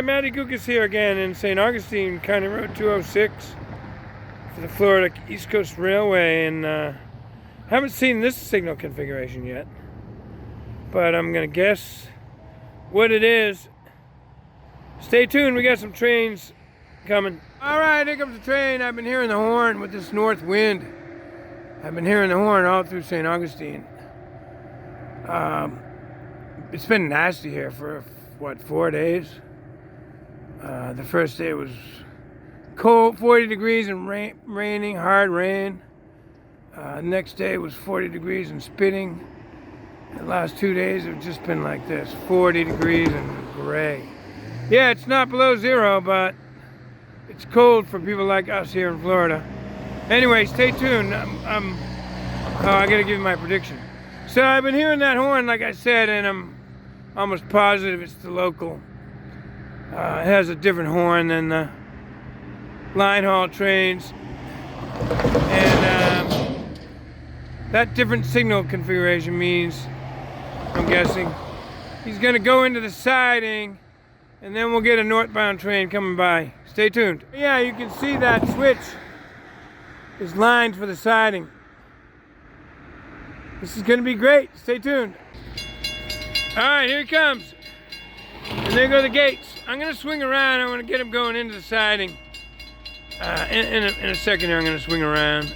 Matty Gukas here again in St. Augustine, County Road 206 for the Florida East Coast Railway, and haven't seen this signal configuration yet, but I'm gonna guess what it is. Stay tuned, we got some trains coming. All right, here comes the train. I've been hearing the horn with this north wind. I've been hearing the horn all through St. Augustine. It's been nasty here for, what, 4 days? The first day was cold, 40 degrees and raining, hard rain. Next day was 40 degrees and spitting. The last 2 days have just been like this, 40 degrees and gray. Yeah, it's not below zero, but it's cold for people like us here in Florida. Anyway, stay tuned. I gotta give you my prediction. So I've been hearing that horn, like I said, and I'm almost positive it's the local. It has a different horn than the line haul trains. And that different signal configuration means, I'm guessing, he's gonna go into the siding and then we'll get a northbound train coming by. Stay tuned. Yeah, you can see that switch is lined for the siding. This is gonna be great. Stay tuned. All right, here he comes. And there go the gates. I'm gonna swing around. I wanna get him going into the siding. In a second here, I'm gonna swing around.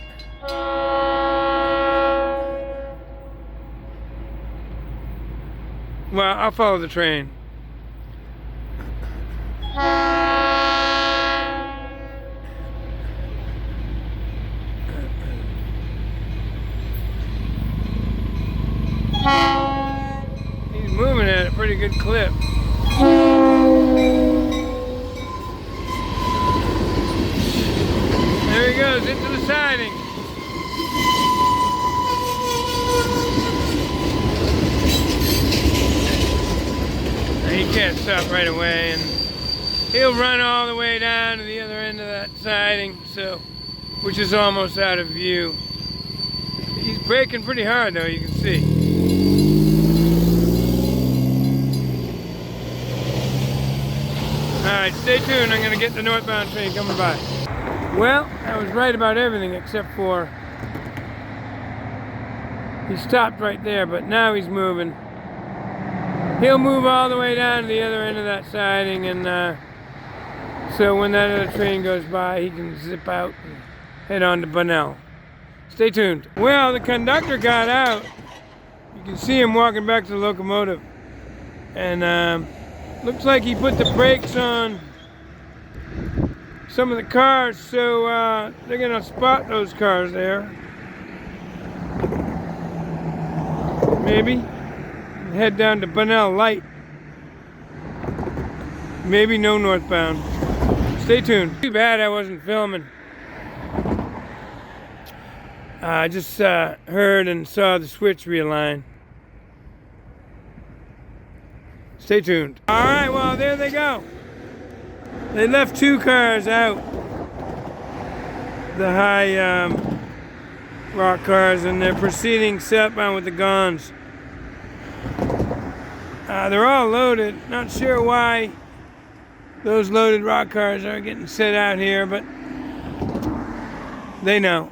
Well, I'll follow the train. He's moving at a pretty good clip. There he goes, into the siding. Now he can't stop right away, and he'll run all the way down to the other end of that siding, which is almost out of view. He's braking pretty hard though, you can see. Alright, stay tuned. I'm going to get the northbound train coming by. Well, I was right about everything except for he stopped right there, but now he's moving. He'll move all the way down to the other end of that siding, and so when that other train goes by, he can zip out and head on to Bunnell. Stay tuned. Well, the conductor got out. You can see him walking back to the locomotive, and looks like he put the brakes on some of the cars, so they're gonna spot those cars there. Maybe head down to Bunnell Light. Maybe no northbound. Stay tuned. Too bad I wasn't filming. I just heard and saw the switch realign. Stay tuned. All right, well, there they go. They left 2 cars out. The high rock cars, and they're proceeding southbound with the Gons. They're all loaded. Not sure why those loaded rock cars are getting set out here, but they know.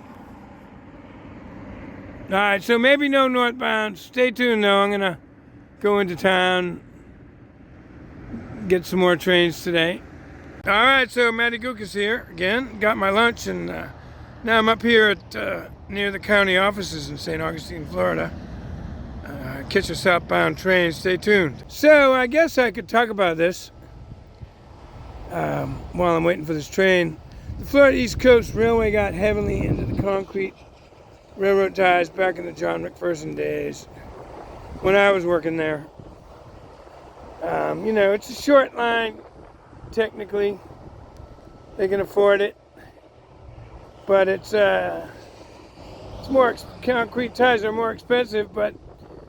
All right, so maybe no northbound. Stay tuned, though. I'm gonna go into town, get some more trains today. All right, so Matty Gukas here again. Got my lunch, and now I'm up here at near the county offices in St. Augustine, Florida. Catch a southbound train. Stay tuned. So I guess I could talk about this while I'm waiting for this train. The Florida East Coast Railway got heavily into the concrete railroad ties back in the John McPherson days when I was working there. You know, it's a short line, technically. They can afford it. But it's more, concrete ties are more expensive, but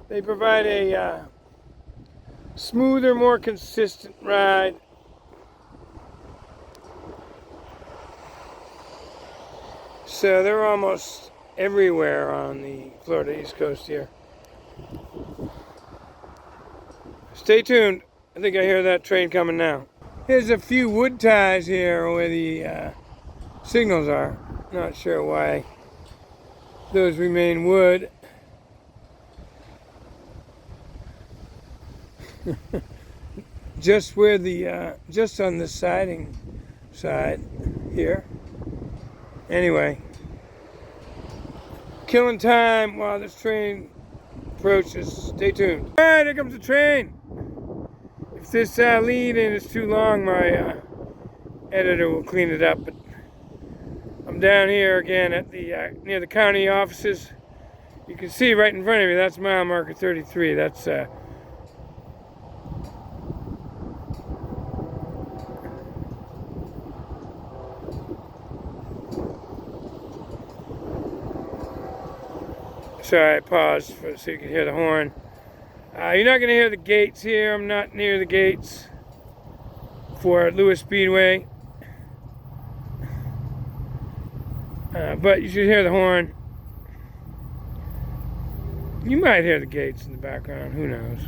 they provide a smoother, more consistent ride. So they're almost everywhere on the Florida East Coast here. Stay tuned. I think I hear that train coming now. Here's a few wood ties here where the signals are. Not sure why those remain wood. Just where the just on the siding side here. Anyway, killing time while this train approaches. Stay tuned. All right, here comes the train. If this lead in is too long, my editor will clean it up. But I'm down here again at the near the county offices. You can see right in front of me. That's mile marker 33. That's sorry, I paused so you can hear the horn. You're not going to hear the gates here. I'm not near the gates for Lewis Speedway. But you should hear the horn. You might hear the gates in the background. Who knows?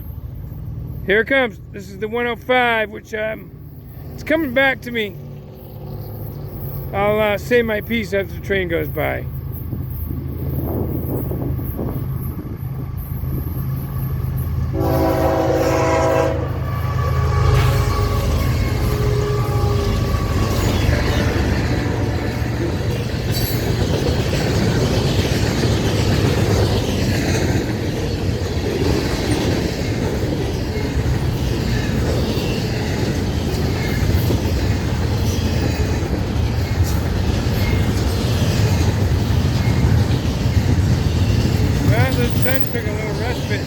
Here it comes. This is the 105, which it's coming back to me. I'll say my piece after the train goes by. The sun took a little respite,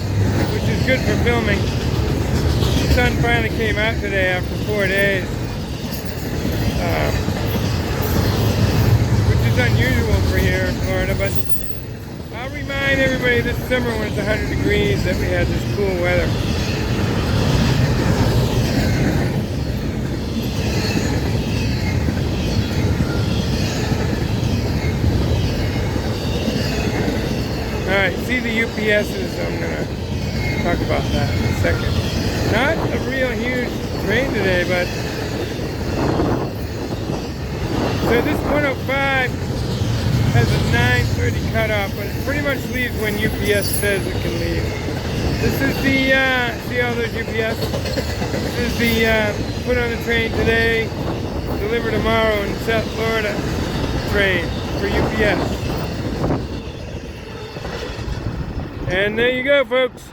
which is good for filming. The sun finally came out today after 4 days, which is unusual for here in Florida, but I'll remind everybody this summer when it's 100 degrees that we had this cool weather. Alright, see the UPSs, I'm going to talk about that in a second. Not a real huge train today, but... So this 105 has a 9:30 cutoff, but it pretty much leaves when UPS says it can leave. This is the, see all those UPS? This is the put on the train today, deliver tomorrow in South Florida train for UPS. And there you go, folks.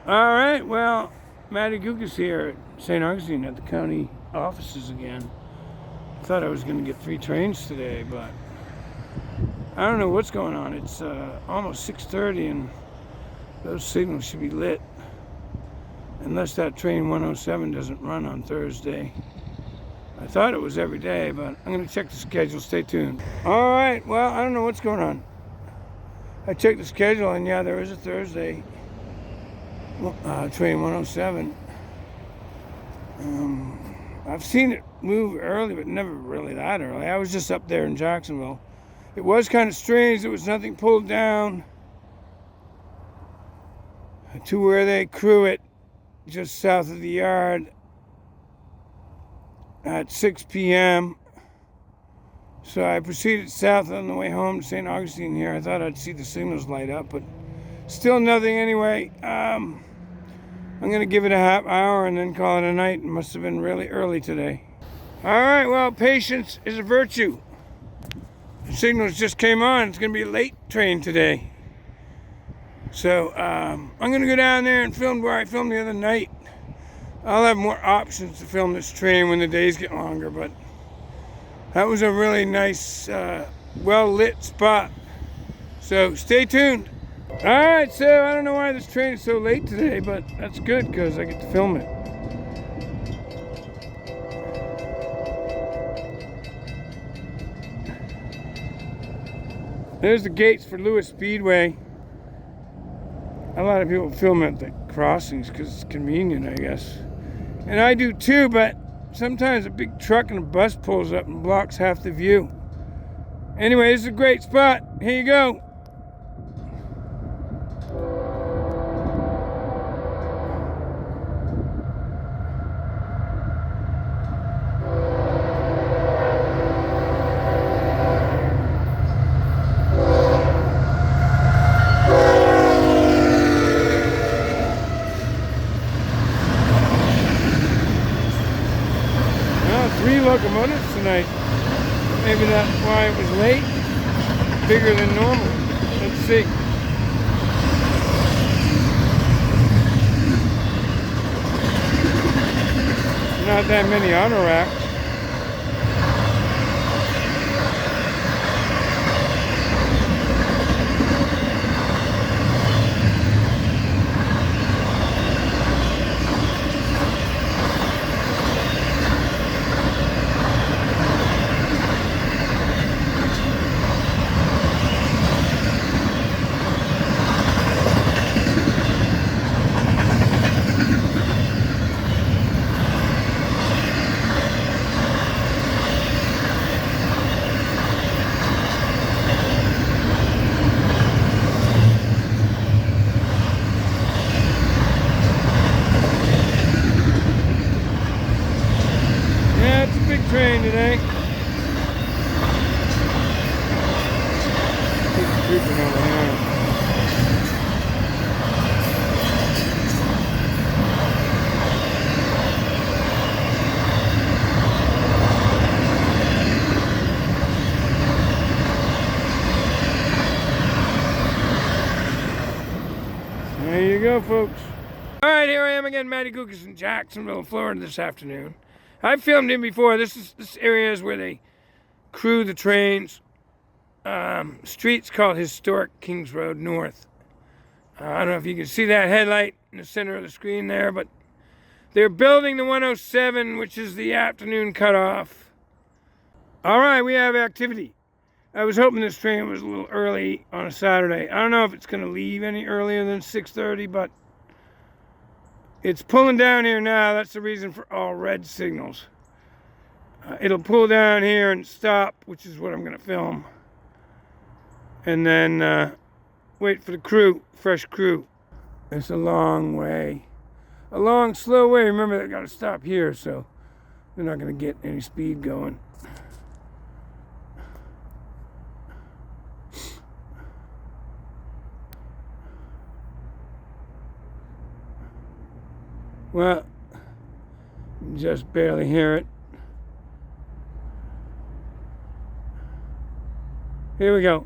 All right, well, Matty Gugas here at St. Augustine at the county offices again. I thought I was going to get 3 trains today, but I don't know what's going on. It's almost 6:30 and those signals should be lit. Unless that train 107 doesn't run on Thursday. I thought it was every day, but I'm going to check the schedule. Stay tuned. All right, well, I don't know what's going on. I checked the schedule, and yeah, there is a Thursday train 107. I've seen it move early, but never really that early. I was just up there in Jacksonville. It was kind of strange. There was nothing pulled down to where they crew it just south of the yard at 6 p.m. So I proceeded south on the way home to St. Augustine here. I thought I'd see the signals light up, but still nothing anyway. I'm going to give it a half hour and then call it a night. It must have been really early today. All right, well, patience is a virtue. The signals just came on. It's going to be a late train today. So I'm going to go down there and film where I filmed the other night. I'll have more options to film this train when the days get longer, but that was a really nice, well-lit spot. So stay tuned. All right, so I don't know why this train is so late today, but that's good because I get to film it. There's the gates for Lewis Speedway. A lot of people film at the crossings because it's convenient, I guess. And I do too, but sometimes a big truck and a bus pulls up and blocks half the view. Anyway, this is a great spot. Here you go. 3 locomotives tonight. Maybe that's why it was late. Bigger than normal. Let's see. Not that many auto racks. Train today. Keep creeping over here. There you go, folks. All right, here I am again, Matty Kukas in Jacksonville, Florida this afternoon. I've filmed in before. This area is where they crew the trains. Street's called Historic Kings Road North. I don't know if you can see that headlight in the center of the screen there, but they're building the 107, which is the afternoon cutoff. All right, we have activity. I was hoping this train was a little early on a Saturday. I don't know if it's going to leave any earlier than 6:30, but it's pulling down here now. That's the reason for all red signals. It'll pull down here and stop, which is what I'm going to film. And then wait for the crew, fresh crew. It's a long way. A long, slow way. Remember, they got to stop here, so they're not going to get any speed going. Well, just barely hear it. Here we go.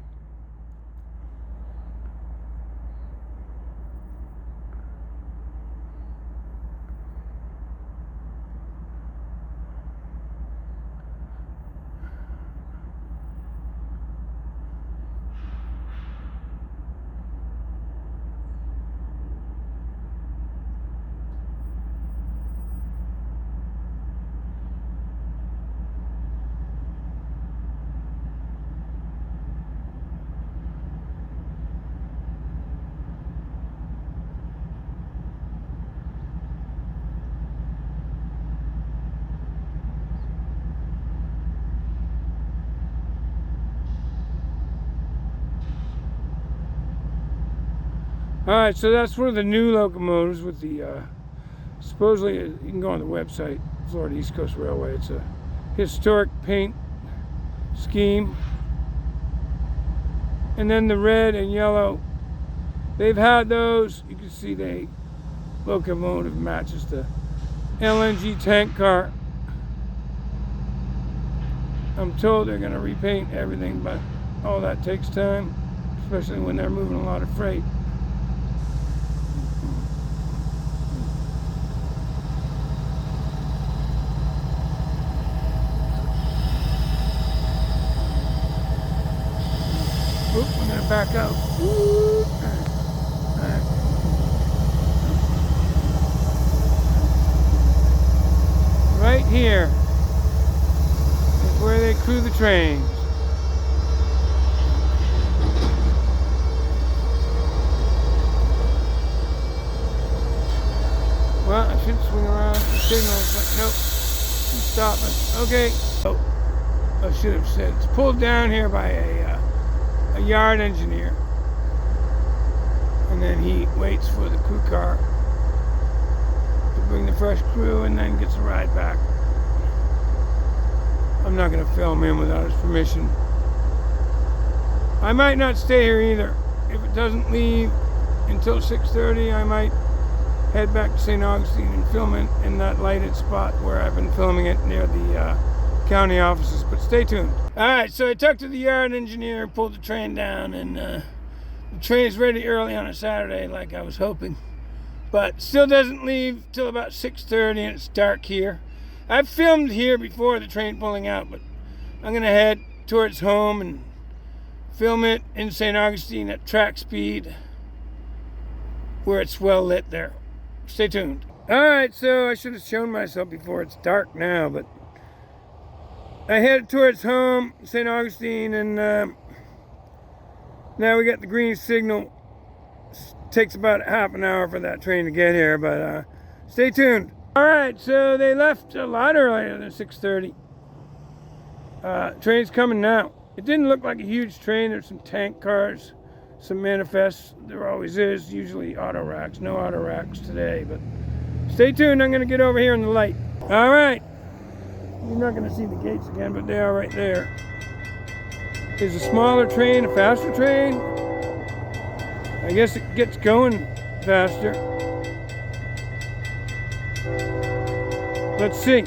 All right, so that's one of the new locomotives with the, supposedly, you can go on the website, Florida East Coast Railway. It's a historic paint scheme. And then the red and yellow, they've had those. You can see the locomotive matches the LNG tank car. I'm told they're going to repaint everything, but all that takes time, especially when they're moving a lot of freight. Oop, I'm going to back out. All right. Right here is where they crew the trains. Well, I should swing around the signals, but nope. She's stopping. Okay. Oh, I should have said it's pulled down here by a yard engineer, and then he waits for the crew car to bring the fresh crew and then gets a ride back. I'm not going to film him without his permission. I might not stay here either. If it doesn't leave until 6:30, I might head back to St. Augustine and film it in that lighted spot where I've been filming it near the county offices. But stay tuned. All right, so I talked to the yard engineer, pulled the train down, and the train's ready early on a Saturday like I was hoping. But still doesn't leave till about 6:30, and it's dark here. I've filmed here before the train pulling out, but I'm gonna head towards home and film it in St. Augustine at track speed where it's well lit there. Stay tuned. Alright, so I should have shown myself before. It's dark now, but I headed towards home, St. Augustine, and now we got the green signal. Takes about half an hour for that train to get here, but stay tuned. Alright, so they left a lot earlier than 6:30. Train's coming now. It didn't look like a huge train. There's some tank cars, some manifests. There always is, usually auto racks. No auto racks today, but stay tuned. I'm going to get over here in the light. Alright. You're not going to see the gates again, but they are right there. There's a smaller train, a faster train. I guess it gets going faster. Let's see.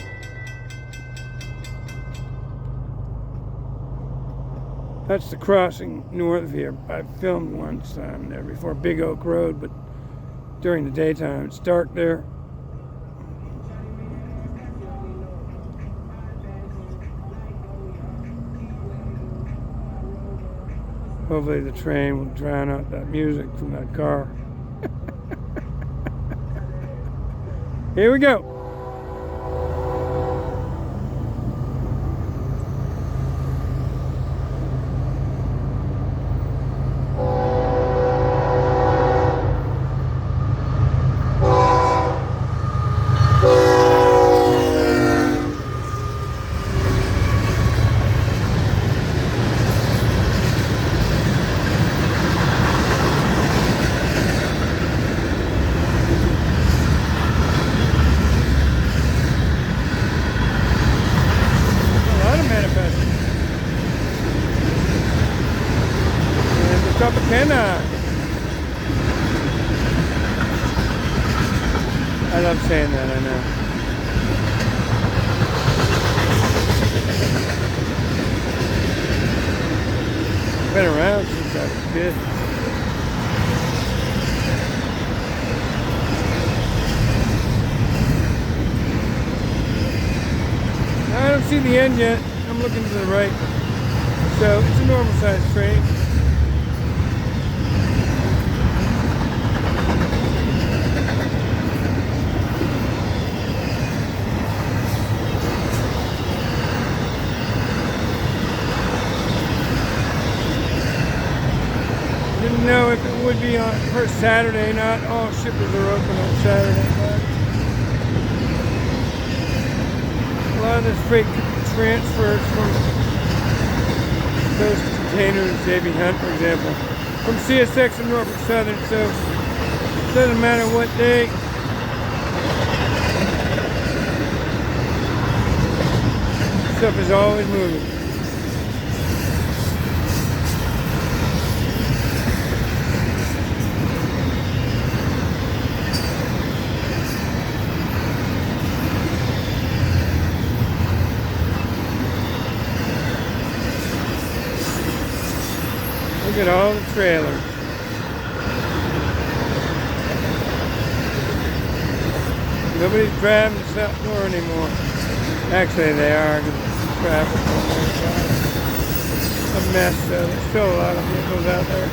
That's the crossing north of here. I've filmed once there before, Big Oak Road, but during the daytime it's dark there. Hopefully the train will drown out that music from that car. Here we go. I love saying that, I know. Been around since I was a kid. I don't see the end yet. I'm looking to the right. So it's a normal sized train. Didn't know if it would be on for Saturday. Not all shippers are open on Saturday, but a lot of this freight transfers from those containers, J.B. Hunt, for example, from CSX and Norfolk Southern, so it doesn't matter what day. Stuff is always moving. Look at all the trailers. Nobody's driving the south door anymore. Actually, they are, because the traffic on there is a mess, though. There's still a lot of vehicles out there.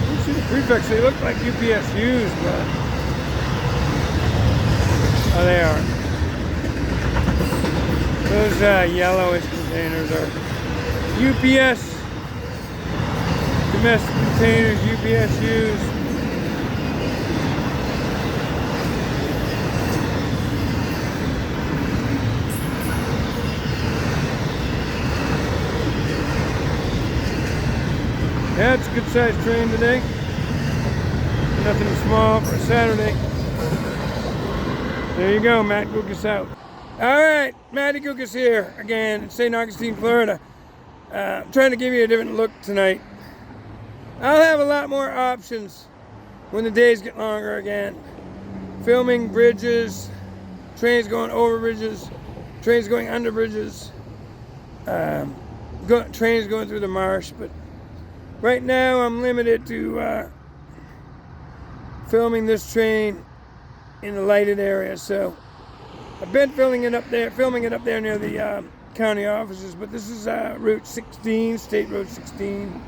You see the prefix, they look like UPSUs, but oh, they are. Those yellowish containers are UPS, domestic containers, UPSUs. Yeah, it's a good sized train today. Nothing small for a Saturday. There you go, Matt Lucas out. All right, Matty Gukas here again in St. Augustine, Florida. I'm trying to give you a different look tonight. I'll have a lot more options when the days get longer again. Filming bridges, trains going over bridges, trains going under bridges, trains going through the marsh. But right now I'm limited to filming this train in the lighted area. So I've been filming it up there near the county offices, but this is Route 16, State Road 16,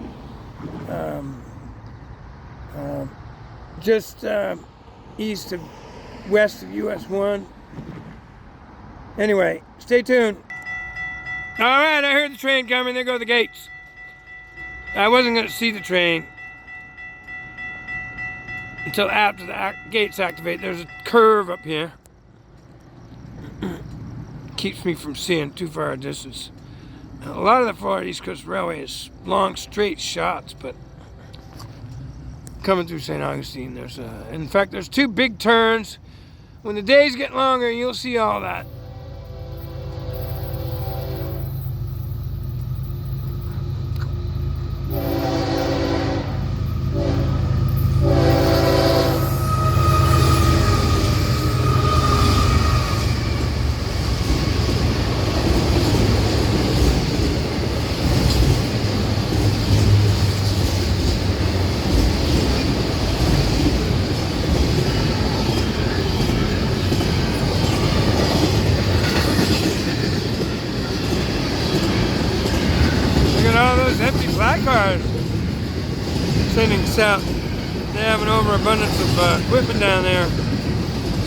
just west of US 1. Anyway, stay tuned. All right, I heard the train coming. There go the gates. I wasn't going to see the train until after the gates activate. There's a curve up here. Keeps me from seeing too far a distance. A lot of the Florida East Coast Railway is long, straight shots, but coming through St. Augustine, in fact, there's two big turns. When the days get longer, you'll see all that. All those empty flat cars sending south. They have an overabundance of equipment down there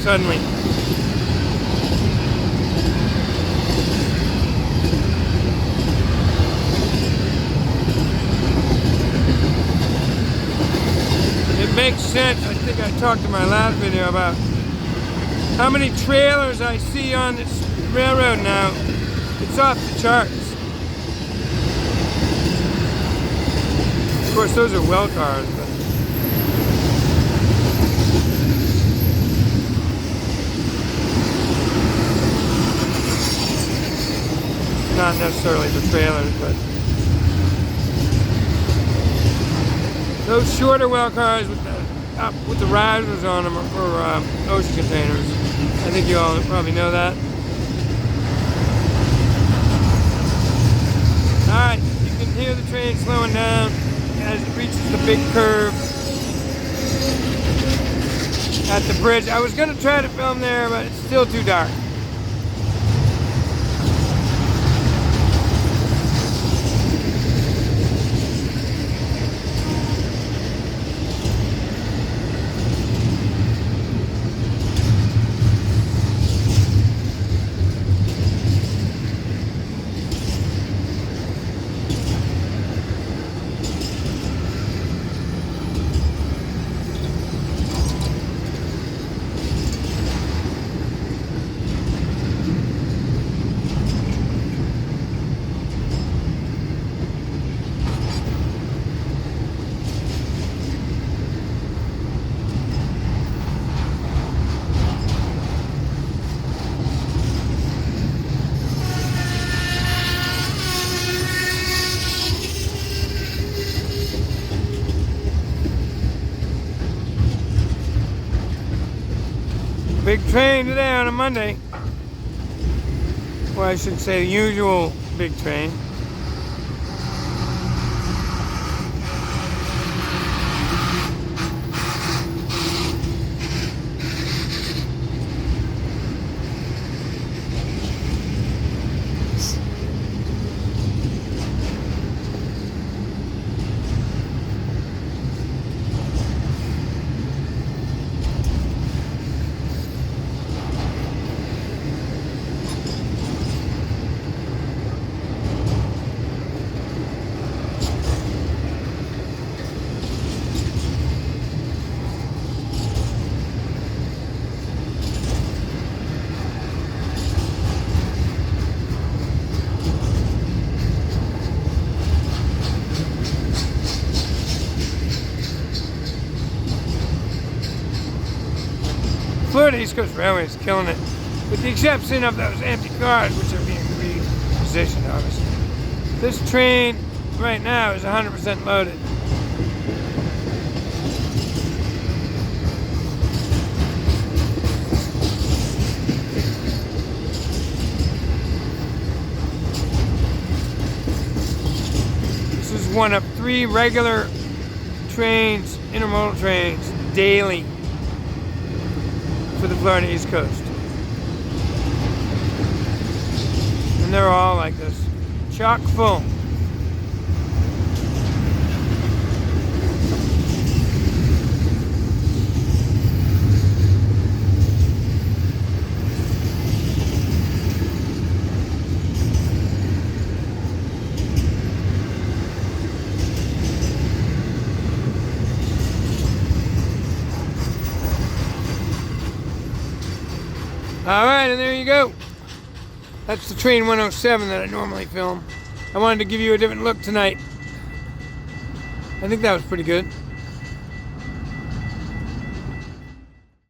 suddenly. It makes sense. I think I talked in my last video about how many trailers I see on this railroad now. It's off the charts. Of course, those are well cars, but not necessarily the trailers, but those shorter well cars with the risers on them are for ocean containers. I think you all probably know that. All right, you can hear the train slowing down as it reaches the big curve at the bridge. I was going to try to film there, but it's still too dark. Big train today on a Monday. Well, I should say the usual big train. Florida East Coast Railway is killing it. with the exception of those empty cars, which are being repositioned, obviously. This train right now is 100% loaded. This is one of 3 regular trains, intermodal trains, daily for the Florida East Coast. And they're all like this, chock full. Alright, and there you go. That's the train 107 that I normally film. I wanted to give you a different look tonight. I think that was pretty good.